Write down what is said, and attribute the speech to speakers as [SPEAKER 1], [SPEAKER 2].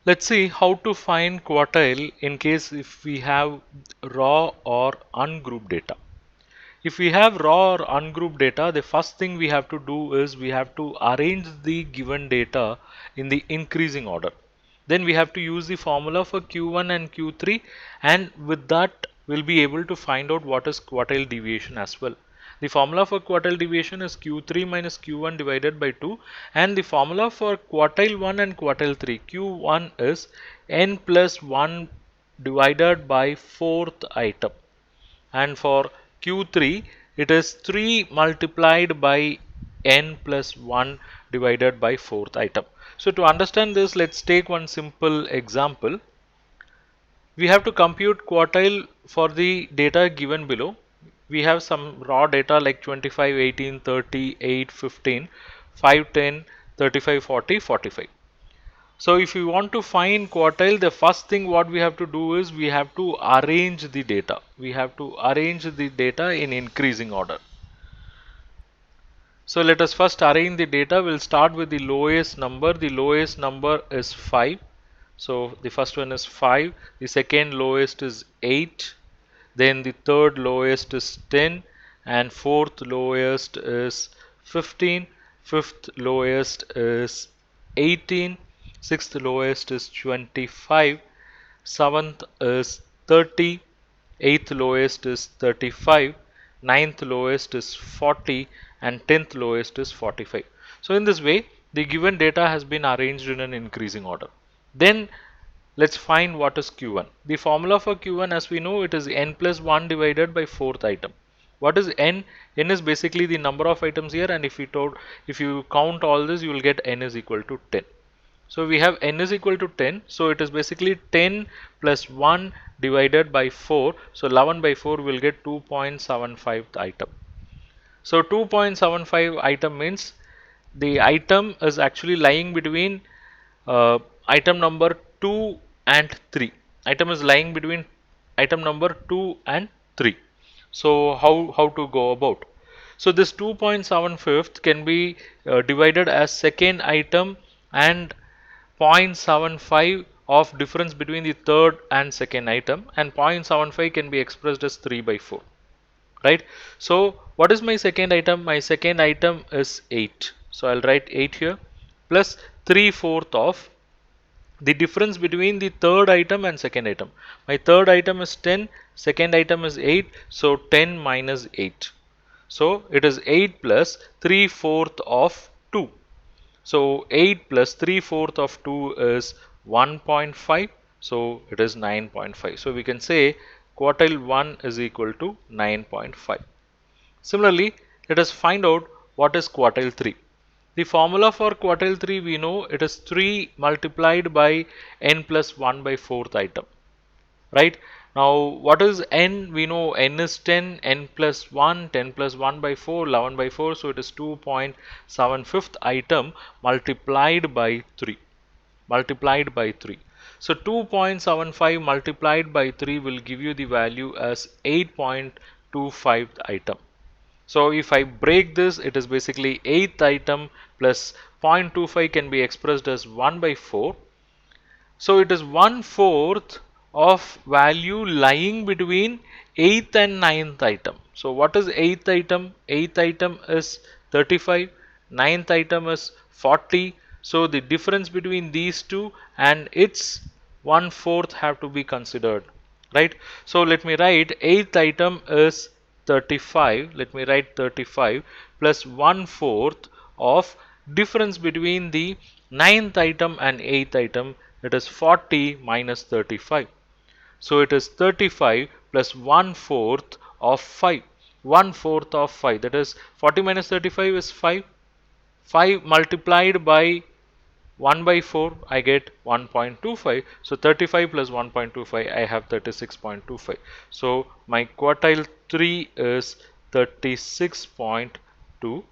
[SPEAKER 1] Let's see how to find quartile in case if we have raw or ungrouped data. If we have raw or ungrouped data, the first thing we have to do is we have to arrange the given data in the increasing order. Then we have to use the formula for Q1 and Q3, and with that we'll be able to find out what is quartile deviation as well. The formula for quartile deviation is Q3 minus Q1 divided by 2, and the formula for quartile 1 and quartile 3, Q1 is n plus 1 divided by fourth item, and for Q3 it is 3 multiplied by n plus 1 divided by fourth item. So to understand this, let's take one simple example. We have to compute quartile for the data given below. We have some raw data like 25, 18, 30, 8, 15, 5, 10, 35, 40, 45. So if we want to find quartile, the first thing what we have to do is we have to arrange the data. We have to arrange the data in increasing order. So let us first arrange the data. We'll start with the lowest number. The lowest number is 5. So the first one is 5. The second lowest is 8. Then the third lowest is 10. And fourth lowest is 15. Fifth lowest is 18. Sixth lowest is 25. Seventh is 30. Eighth lowest is 35. Ninth lowest is 40, and 10th lowest is 45. So in this way the given data has been arranged in an increasing order. Then let's find what is Q1. The formula for Q1, as we know, it is n plus 1 divided by fourth item. What is n? N is basically the number of items here, and if you count all this, you will get n is equal to 10. So we have n is equal to 10. So it is basically 10 plus 1 divided by 4. So 11 by 4 will get 2.75 item. So 2.75 item means the item is actually lying between item number 2 and 3. Item is lying between item number 2 and 3. So how to go about? So this 2.75 can be divided as second item and 0.75 of difference between the third and second item, and 0.75 can be expressed as 3 by 4, right? So what is my second item? My second item is 8. So I'll write 8 here plus 3/4 of the difference between the third item and second item. My third item is 10, second item is 8, so 10 minus 8. So it is 8 plus 3/4 of 2. So 8 plus 3/4 of 2 is 1.5. So it is 9.5. So we can say quartile 1 is equal to 9.5. Similarly, let us find out what is quartile 3. The formula for quartile 3, we know it is 3 multiplied by n plus 1 by fourth item, right? Now what is n? We know n is 10, n plus 1, 10 plus 1 by 4, 11 by 4, so it is 2.75th item multiplied by 3. Multiplied by 3. So 2.75 multiplied by 3 will give you the value as 8.25 item. So if I break this, it is basically 8th item plus 0.25 can be expressed as 1 by 4. So it is 1/4 of value lying between 8th and 9th item. So what is 8th item? 8th item is 35, 9th item is 40. So the difference between these two and its 1/4 have to be considered, right? So let me write 8th item is 35. Let me write 35 plus 1/4 of difference between the 9th item and 8th item. It is 40 minus 35. So it is 35 plus 1/4 of 5. 1/4 of 5, that is 40 minus 35 is 5. 5 multiplied by 1 by 4, I get 1.25. So 35 plus 1.25, I have 36.25. So my quartile 3 is 36.25.